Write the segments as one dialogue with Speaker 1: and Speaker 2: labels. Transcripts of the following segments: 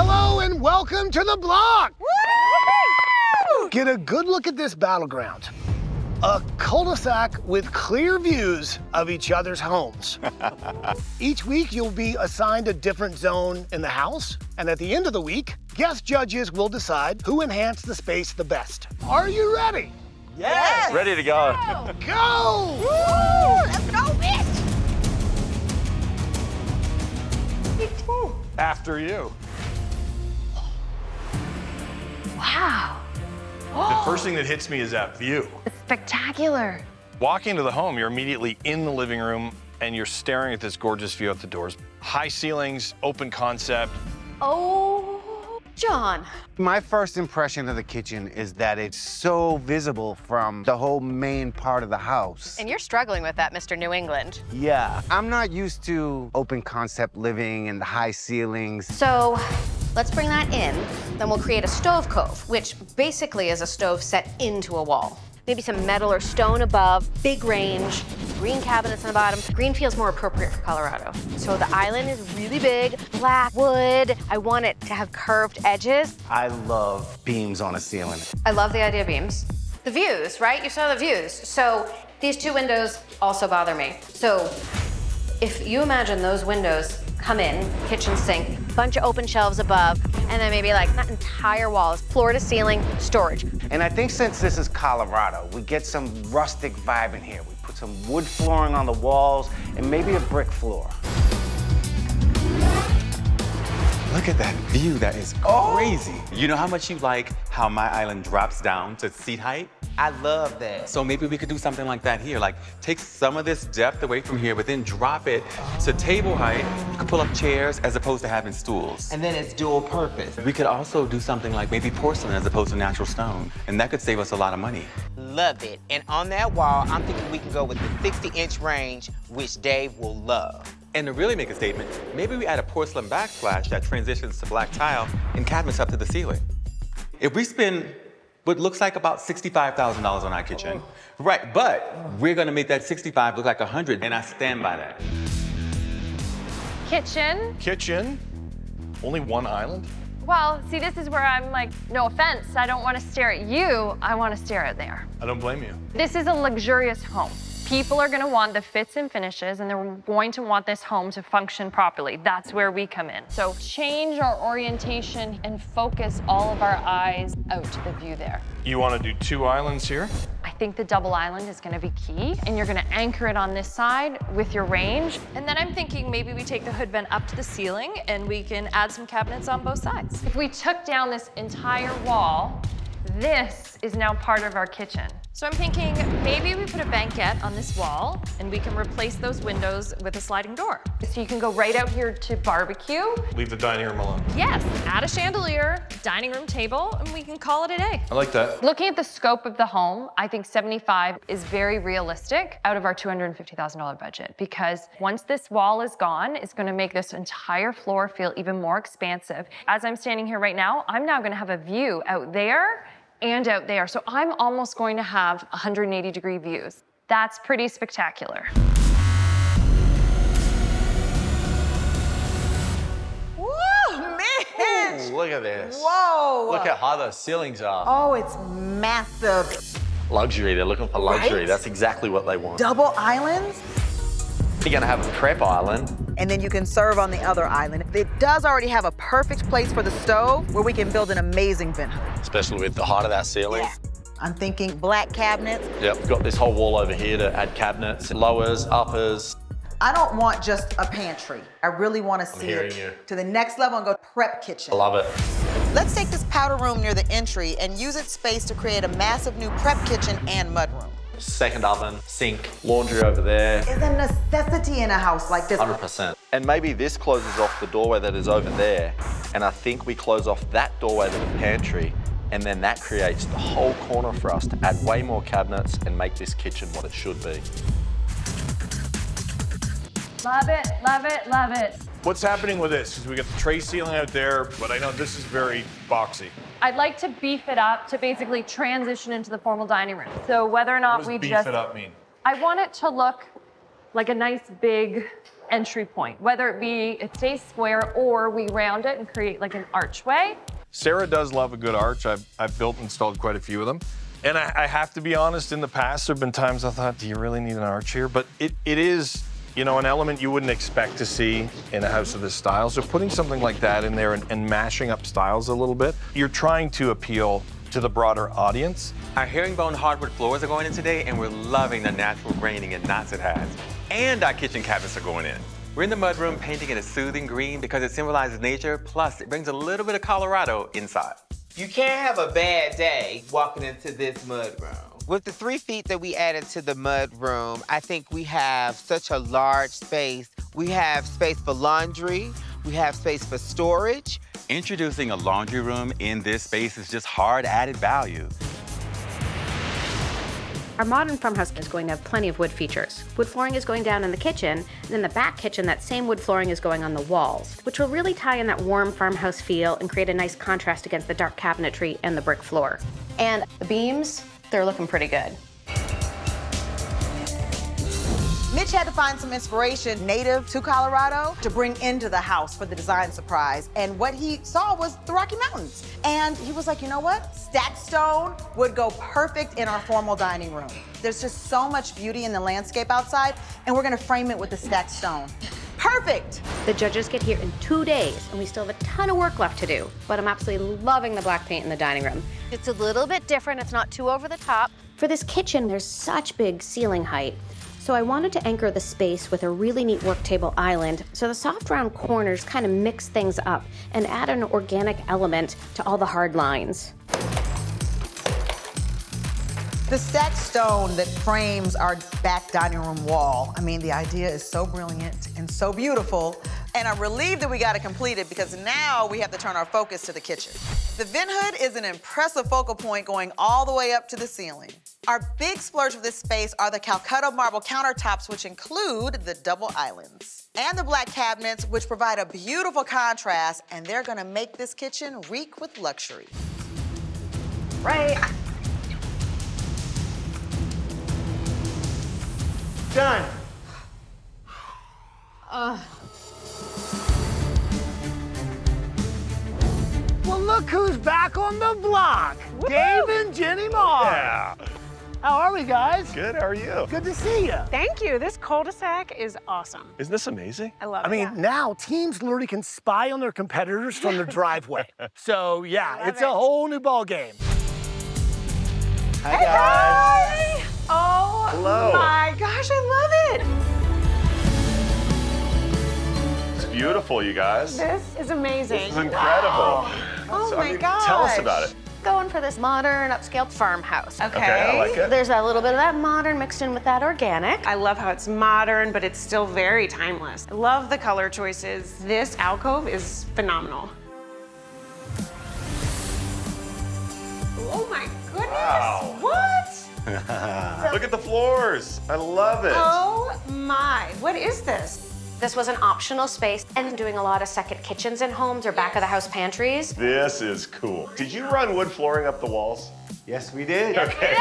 Speaker 1: Hello and welcome to the block.
Speaker 2: Woo!
Speaker 1: Get a good look at this battleground. A cul-de-sac with clear views of each other's homes. Each week, you'll be assigned a different zone in the house, and at the end of the week, guest judges will decide who enhanced the space the best. Are you ready?
Speaker 2: Yes!
Speaker 3: Ready to go.
Speaker 1: Go!
Speaker 2: Woo! Let's go, bitch!
Speaker 3: After you.
Speaker 4: Wow.
Speaker 3: The first thing that hits me is that view.
Speaker 4: It's spectacular.
Speaker 3: Walking into the home, you're immediately in the living room and you're staring at this gorgeous view out the doors. High ceilings, open concept.
Speaker 4: Oh, John.
Speaker 5: My first impression of the kitchen is that it's so visible from the whole main part of the house.
Speaker 4: And you're struggling with that, Mr. New England.
Speaker 5: Yeah, I'm not used to open concept living and the high ceilings.
Speaker 4: So let's bring that in. Then we'll create a stove cove, which basically is a stove set into a wall. Maybe some metal or stone above, big range, green cabinets on the bottom. Green feels more appropriate for Colorado. So the island is really big, black wood. I want it to have curved edges.
Speaker 5: I love beams on a ceiling.
Speaker 4: I love the idea of beams. The views, right? You saw the views. So these two windows also bother me. So if you imagine those windows come in, kitchen sink, bunch of open shelves above, and then maybe like that entire wall is floor to ceiling storage.
Speaker 5: And I think since this is Colorado, we get some rustic vibe in here. We put some wood flooring on the walls and maybe a brick floor.
Speaker 6: Look at that view, that is crazy. You know how much you like how my island drops down to seat height?
Speaker 7: I love that.
Speaker 6: So maybe we could do something like that here. Like take some of this depth away from here, but then drop it to table height. You could pull up chairs as opposed to having stools.
Speaker 7: And then it's dual purpose.
Speaker 6: We could also do something like maybe porcelain as opposed to natural stone. And that could save us a lot of money.
Speaker 7: Love it. And on that wall, I'm thinking we can go with the 60-inch range, which Dave will love.
Speaker 6: And to really make a statement, maybe we add a porcelain backsplash that transitions to black tile and cabinets up to the ceiling. If we spend what looks like about $65,000 on our kitchen, right, but we're gonna make that 65 look like 100, and I stand by that.
Speaker 4: Kitchen.
Speaker 3: Kitchen. Only one island?
Speaker 8: Well, see, this is where I'm like, no offense, I don't want to stare at you, I want to stare at there.
Speaker 3: I don't blame you.
Speaker 8: This is a luxurious home. People are going to want the fits and finishes, and they're going to want this home to function properly. That's where we come in. So change our orientation and focus all of our eyes out to the view there.
Speaker 3: You want to do two islands here?
Speaker 8: I think the double island is going to be key, and you're going to anchor it on this side with your range.
Speaker 9: And then I'm thinking maybe we take the hood vent up to the ceiling and we can add some cabinets on both sides.
Speaker 8: If we took down this entire wall, this is now part of our kitchen.
Speaker 9: So I'm thinking maybe we put a banquette on this wall and we can replace those windows with a sliding door.
Speaker 8: So you can go right out here to barbecue.
Speaker 3: Leave the dining room alone.
Speaker 9: Yes, add a chandelier, dining room table, and we can call it a day.
Speaker 3: I like that.
Speaker 8: Looking at the scope of the home, I think 75 is very realistic out of our $250,000 budget, because once this wall is gone, it's going to make this entire floor feel even more expansive. As I'm standing here right now, I'm now going to have a view out there and out there. So I'm almost going to have 180-degree views. That's pretty spectacular.
Speaker 2: Woo, man!
Speaker 10: Ooh, look at this.
Speaker 2: Whoa!
Speaker 10: Look how high those ceilings are.
Speaker 2: Oh, it's massive.
Speaker 10: Luxury, they're looking for luxury.
Speaker 2: Right?
Speaker 10: That's exactly what they want.
Speaker 2: Double islands,
Speaker 10: You're gonna have a prep island.
Speaker 2: and then you can serve on the other island. It does already have a perfect place for the stove where we can build an amazing vent hood.
Speaker 10: Especially with the height of that ceiling.
Speaker 2: Yeah. I'm thinking black cabinets.
Speaker 10: Yep, we've got this whole wall over here to add cabinets, lowers, uppers.
Speaker 2: I don't want just a pantry. I really want to see
Speaker 10: hearing
Speaker 2: it
Speaker 10: you.
Speaker 2: to the next level and go prep kitchen.
Speaker 10: I love it.
Speaker 2: Let's take this powder room near the entry and use its space to create a massive new prep kitchen and mudroom.
Speaker 10: Second oven, sink, laundry over there.
Speaker 2: It's a necessity in a house like this.
Speaker 10: 100%. And maybe this closes off the doorway that is over there. And I think we close off that doorway to the pantry. And then that creates the whole corner for us to add way more cabinets and make this kitchen what it should be.
Speaker 8: Love it, love it, love it.
Speaker 3: What's happening with this? Because we got the tray ceiling out there, but I know this is very boxy.
Speaker 8: I'd like to beef it up to basically transition into the formal dining room. So whether or not
Speaker 3: What
Speaker 8: we
Speaker 3: does beef
Speaker 8: just...
Speaker 3: it up mean?
Speaker 8: I want it to look like a nice big entry point, whether it be it stays square or we round it and create like an archway.
Speaker 3: Sarah does love a good arch. I've built and installed quite a few of them. And I have to be honest, in the past, there have been times I thought, do you really need an arch here? But it is, you know, an element you wouldn't expect to see in a house of this style. So putting something like that in there and mashing up styles a little bit, you're trying to appeal to the broader audience.
Speaker 6: Our herringbone hardwood floors are going in today, and we're loving the natural graining and knots it has. And our kitchen cabinets are going in. We're in the mudroom painting it a soothing green because it symbolizes nature, plus it brings a little bit of Colorado inside.
Speaker 7: You can't have a bad day walking into this mudroom. With the 3 feet that we added to the mudroom, I think we have such a large space. We have space for laundry. We have space for storage.
Speaker 6: Introducing a laundry room in this space is just hard added value.
Speaker 4: Our modern farmhouse is going to have plenty of wood features. Wood flooring is going down in the kitchen, and in the back kitchen, that same wood flooring is going on the walls, which will really tie in that warm farmhouse feel and create a nice contrast against the dark cabinetry and the brick floor. And the beams, they're looking pretty good.
Speaker 2: Mitch had to find some inspiration native to Colorado to bring into the house for the design surprise. And what he saw was the Rocky Mountains. And he was like, you know what? Stacked stone would go perfect in our formal dining room. There's just so much beauty in the landscape outside, and we're gonna frame it with the stacked stone. Perfect!
Speaker 4: The judges get here in 2 days, and we still have a ton of work left to do. But I'm absolutely loving the black paint in the dining room. It's a little bit different. It's not too over the top. For this kitchen, there's such big ceiling height. So I wanted to anchor the space with a really neat work table island, so the soft round corners kind of mix things up and add an organic element to all the hard lines.
Speaker 2: The stacked stone that frames our back dining room wall, I mean, the idea is so brilliant and so beautiful, and I'm relieved that we got it completed because now we have to turn our focus to the kitchen. The vent hood is an impressive focal point going all the way up to the ceiling. Our big splurge of this space are the Calcutta marble countertops, which include the double islands, and the black cabinets, which provide a beautiful contrast, and they're gonna make this kitchen reek with luxury.
Speaker 4: Right.
Speaker 1: Done. Well, look who's back on the block. Woo! Dave and Jenny Marr.
Speaker 3: Yeah.
Speaker 1: How are we, guys?
Speaker 3: Good, how are you?
Speaker 1: Good to see you.
Speaker 11: Thank you. This cul-de-sac is awesome.
Speaker 3: Isn't this amazing?
Speaker 11: I love it.
Speaker 1: I mean, now teams literally can spy on their competitors from their driveway. So, yeah, it's a whole new ball game.
Speaker 11: Hey, guys. Oh,
Speaker 3: hello.
Speaker 11: My gosh, I love it.
Speaker 3: It's beautiful, you guys.
Speaker 11: This is amazing.
Speaker 3: This is incredible.
Speaker 11: Oh, my gosh.
Speaker 3: Tell us about it.
Speaker 4: Going for this modern, upscale farmhouse.
Speaker 11: Okay.
Speaker 3: I like it.
Speaker 4: There's a little bit of that modern mixed in with that organic.
Speaker 11: I love how it's modern, but it's still very timeless. I love the color choices. This alcove is phenomenal. Oh my goodness.
Speaker 3: Wow.
Speaker 11: What?
Speaker 3: Look at the floors. I love it.
Speaker 11: Oh my, what is this?
Speaker 4: This was an optional space, and doing a lot of second kitchens in homes or back of the house pantries.
Speaker 3: This is cool. Did you run wood flooring up the walls?
Speaker 5: Yes, we did.
Speaker 3: Okay.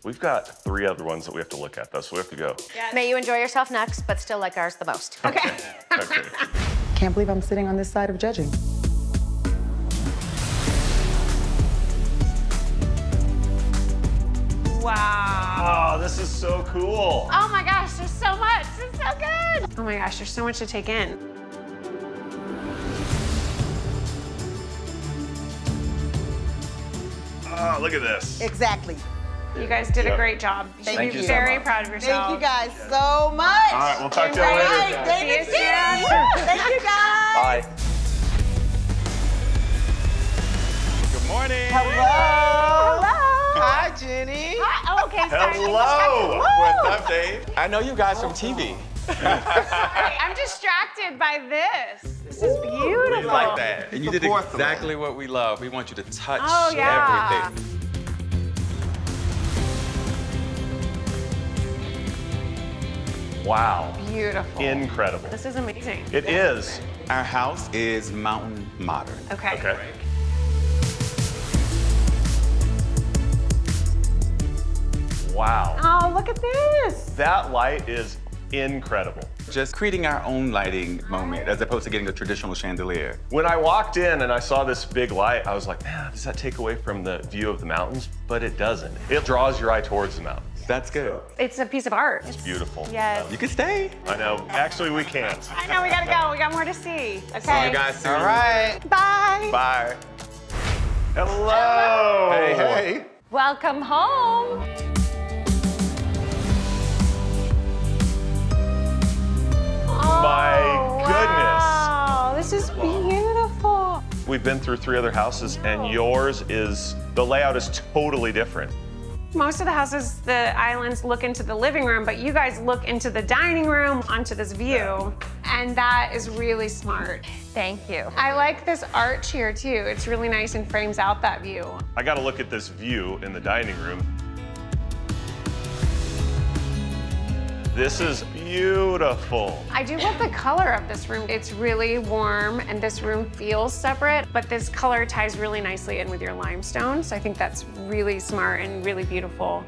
Speaker 3: We've got 3 other ones that we have to look at, though, so we have to go.
Speaker 11: Yes.
Speaker 4: May you enjoy yourself next, but still like ours the most.
Speaker 11: Okay.
Speaker 3: Okay.
Speaker 2: Can't believe I'm sitting on this side of judging.
Speaker 11: Wow.
Speaker 3: Oh, this is so cool.
Speaker 11: Oh my gosh, there's so much. It's so good. Oh my gosh, there's so much to take in.
Speaker 3: Oh, look at this.
Speaker 2: Exactly.
Speaker 11: You guys did a great job.
Speaker 2: Thank you so
Speaker 11: Very
Speaker 3: much.
Speaker 11: proud of yourself.
Speaker 2: Thank you guys so much.
Speaker 3: All right, we'll talk to you
Speaker 2: All
Speaker 3: later.
Speaker 2: right, David,
Speaker 11: See you soon.
Speaker 2: Woo! Thank you guys.
Speaker 3: Bye.
Speaker 6: Good morning.
Speaker 2: Hello.
Speaker 7: Hi, Jenny.
Speaker 11: Hi. Oh, okay, sorry.
Speaker 3: Hello.
Speaker 6: What's up, Dave? I know you guys from TV.
Speaker 11: Sorry, I'm distracted by this. This is beautiful.
Speaker 6: We like that. And you did
Speaker 5: fourth one.
Speaker 6: exactly what we love. We want you to touch
Speaker 11: Oh, yeah.
Speaker 6: everything.
Speaker 3: Wow.
Speaker 11: Beautiful.
Speaker 3: Incredible.
Speaker 11: This is amazing.
Speaker 3: It is.
Speaker 6: Our house is mountain modern.
Speaker 11: Okay.
Speaker 3: Okay. Wow.
Speaker 11: Oh, look at this.
Speaker 3: That light is incredible.
Speaker 6: Just creating our own lighting moment as opposed to getting a traditional chandelier.
Speaker 3: When I walked in and I saw this big light, I was like, man, does that take away from the view of the mountains? But it doesn't. It draws your eye towards the mountains.
Speaker 6: That's good.
Speaker 11: It's a piece of art.
Speaker 3: It's beautiful.
Speaker 11: Yes.
Speaker 6: You can stay.
Speaker 3: I know. Actually, we can't.
Speaker 11: I know, we gotta go. We got more to see. Okay.
Speaker 6: See you guys soon.
Speaker 7: All right.
Speaker 11: Bye.
Speaker 3: Bye. Hello.
Speaker 10: Hey, hey.
Speaker 9: Welcome home.
Speaker 3: My goodness.
Speaker 11: Wow, this is beautiful.
Speaker 3: We've been through 3 other houses, and yours is, the layout is totally different.
Speaker 11: Most of the houses, the islands look into the living room, but you guys look into the dining room onto this view, and that is really smart.
Speaker 9: Thank you.
Speaker 11: I like this arch here too. It's really nice and frames out that view.
Speaker 3: I got to look at this view in the dining room. This is beautiful.
Speaker 11: I do love the color of this room. It's really warm and this room feels separate, but this color ties really nicely in with your limestone. So I think that's really smart and really beautiful.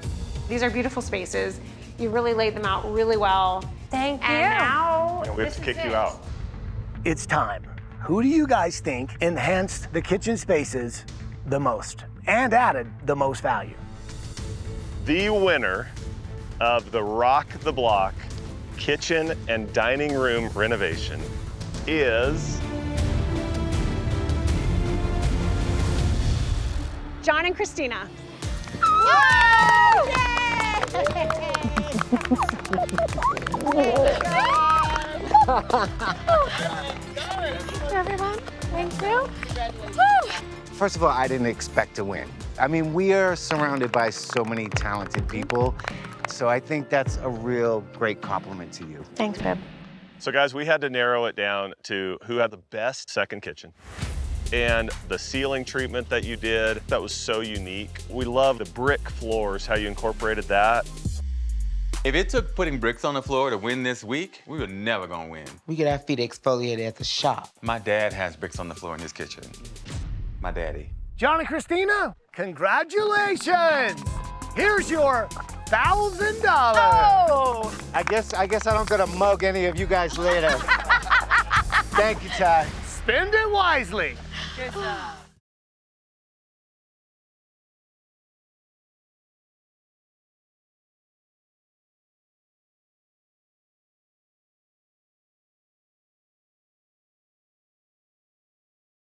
Speaker 11: These are beautiful spaces. You really laid them out really well.
Speaker 9: Thank you.
Speaker 11: And now,
Speaker 3: We have to kick you out.
Speaker 1: It's time. Who do you guys think enhanced the kitchen spaces the most and added the most value?
Speaker 3: The winner of the Rock the Block kitchen and dining room renovation is
Speaker 11: John and Christina.
Speaker 9: Everyone, thank you.
Speaker 5: First of all, I didn't expect to win. I mean, we are surrounded by so many talented people, so I think that's a real great compliment to you.
Speaker 11: Thanks, babe.
Speaker 3: So guys, we had to narrow it down to who had the best second kitchen. And the ceiling treatment that you did, that was so unique. We love the brick floors, how you incorporated that.
Speaker 6: If it took putting bricks on the floor to win this week, we were never gonna win.
Speaker 7: We get our feet exfoliated at the shop.
Speaker 6: My dad has bricks on the floor in his kitchen. My daddy.
Speaker 1: John and Christina, congratulations! Here's your $1,000.
Speaker 2: Oh!
Speaker 5: I guess I don't gotta mug any of you guys later. Thank you, Ty.
Speaker 1: Spend it wisely.
Speaker 2: Good job.